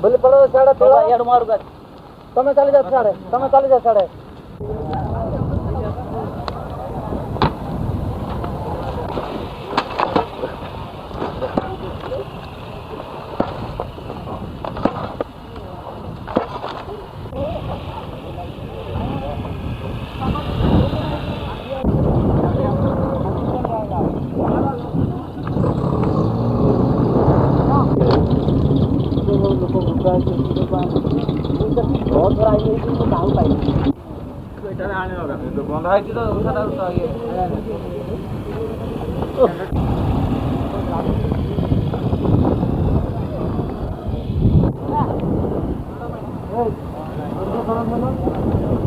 बोले पड़ो साढ़े थोड़ा यार मार कर તમે ચાલી જાવ સાડે बहुत बड़ा ये तो काम पाई बेटा आने होगा तो बंद है तो उठा उठा ये ए